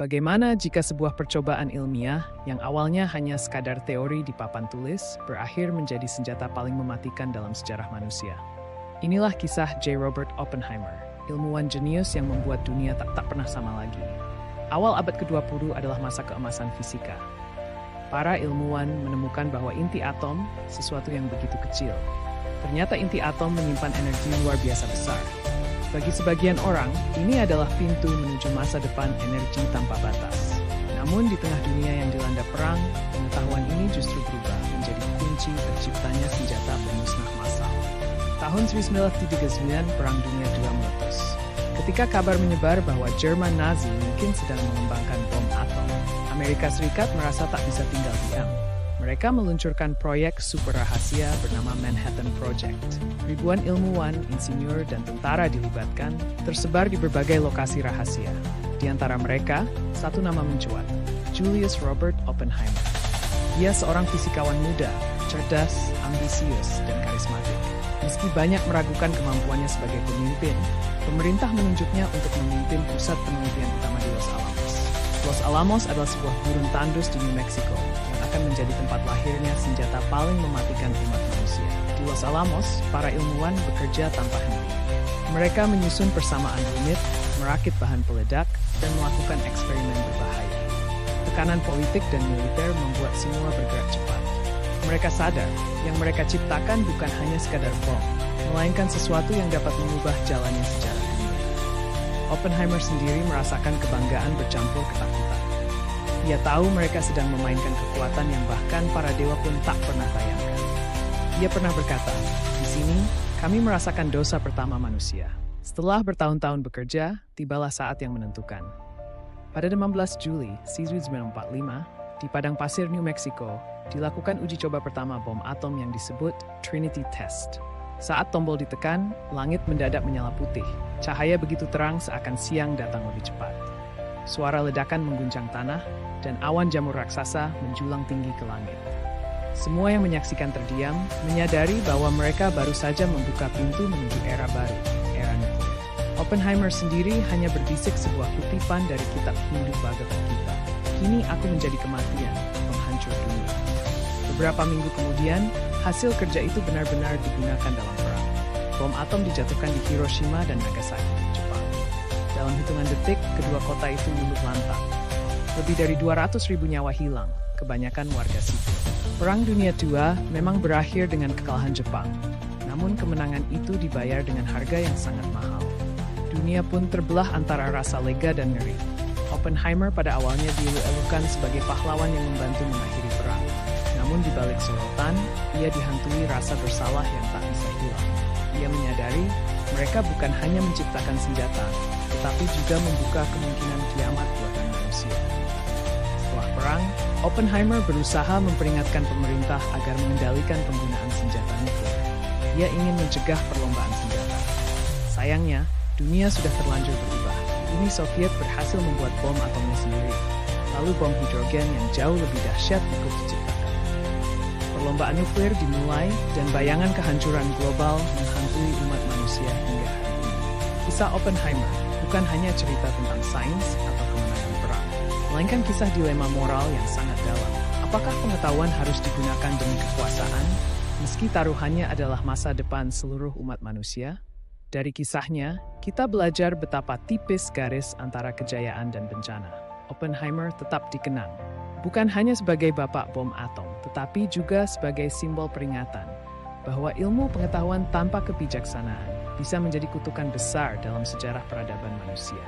Bagaimana jika sebuah percobaan ilmiah yang awalnya hanya sekadar teori di papan tulis berakhir menjadi senjata paling mematikan dalam sejarah manusia? Inilah kisah J. Robert Oppenheimer, ilmuwan jenius yang membuat dunia tak pernah sama lagi. Awal abad ke-20 adalah masa keemasan fisika. Para ilmuwan menemukan bahwa inti atom, sesuatu yang begitu kecil. Ternyata inti atom menyimpan energi luar biasa besar. Bagi sebagian orang, ini adalah pintu menuju masa depan energi tanpa batas. Namun di tengah dunia yang dilanda perang, pengetahuan ini justru berubah menjadi kunci terciptanya senjata pemusnah massal. Tahun 1939, Perang Dunia II meletus. Ketika kabar menyebar bahwa Jerman Nazi mungkin sedang mengembangkan bom atom, Amerika Serikat merasa tak bisa tinggal diam. Mereka meluncurkan proyek super rahasia bernama Manhattan Project. Ribuan ilmuwan, insinyur, dan tentara dilibatkan, tersebar di berbagai lokasi rahasia. Di antara mereka, satu nama mencuat, Julius Robert Oppenheimer. Dia seorang fisikawan muda, cerdas, ambisius, dan karismatik. Meski banyak meragukan kemampuannya sebagai pemimpin, pemerintah menunjuknya untuk memimpin pusat penelitian utama di Los Alamos. Los Alamos adalah sebuah gurun tandus di New Mexico yang akan menjadi tempat lahirnya senjata paling mematikan umat manusia. Di Los Alamos, para ilmuwan bekerja tanpa henti. Mereka menyusun persamaan rumit, merakit bahan peledak, dan melakukan eksperimen berbahaya. Tekanan politik dan militer membuat semua bergerak cepat. Mereka sadar, yang mereka ciptakan bukan hanya sekadar bom, melainkan sesuatu yang dapat mengubah jalannya sejarah dunia. Oppenheimer sendiri merasakan kebanggaan bercampur ketakutan. Ia tahu mereka sedang memainkan kekuatan yang bahkan para dewa pun tak pernah bayangkan. Ia pernah berkata, "Di sini, kami merasakan dosa pertama manusia." Setelah bertahun-tahun bekerja, tibalah saat yang menentukan. Pada 16 Juli 1945, di padang pasir New Mexico, dilakukan uji coba pertama bom atom yang disebut Trinity Test. Saat tombol ditekan, langit mendadak menyala putih. Cahaya begitu terang seakan siang datang lebih cepat. Suara ledakan mengguncang tanah, dan awan jamur raksasa menjulang tinggi ke langit. Semua yang menyaksikan terdiam, menyadari bahwa mereka baru saja membuka pintu menuju era baru, era nuklir. Oppenheimer sendiri hanya berbisik sebuah kutipan dari kitab Hindu Bhagavad Gita. "Kini aku menjadi kematian, penghancur dunia." Beberapa minggu kemudian, hasil kerja itu benar-benar digunakan dalam perang. Bom atom dijatuhkan di Hiroshima dan Nagasaki, Jepang. Dalam hitungan detik, kedua kota itu luluh lantak. Lebih dari 200.000 nyawa hilang, kebanyakan warga sipil. Perang Dunia II memang berakhir dengan kekalahan Jepang. Namun kemenangan itu dibayar dengan harga yang sangat mahal. Dunia pun terbelah antara rasa lega dan ngeri. Oppenheimer pada awalnya dielu-elukan sebagai pahlawan yang membantu mengakhiri perang. Namun di balik sorotan, ia dihantui rasa bersalah yang tak bisa hilang. Ia menyadari mereka bukan hanya menciptakan senjata, tetapi juga membuka kemungkinan kiamat buatan manusia. Setelah perang, Oppenheimer berusaha memperingatkan pemerintah agar mengendalikan penggunaan senjata nuklir. Ia ingin mencegah perlombaan senjata. Sayangnya, dunia sudah terlanjur berubah. Uni Soviet berhasil membuat bom atomnya sendiri, lalu bom hidrogen yang jauh lebih dahsyat ikut diciptakan. Perlombaan nuklir dimulai dan bayangan kehancuran global menghantui umat manusia hingga hari ini. Kisah Oppenheimer bukan hanya cerita tentang sains atau kemenangan perang, melainkan kisah dilema moral yang sangat dalam. Apakah pengetahuan harus digunakan demi kekuasaan, meski taruhannya adalah masa depan seluruh umat manusia? Dari kisahnya, kita belajar betapa tipis garis antara kejayaan dan bencana. Oppenheimer tetap dikenang, bukan hanya sebagai bapak bom atom, tetapi juga sebagai simbol peringatan bahwa ilmu pengetahuan tanpa kebijaksanaan bisa menjadi kutukan besar dalam sejarah peradaban manusia.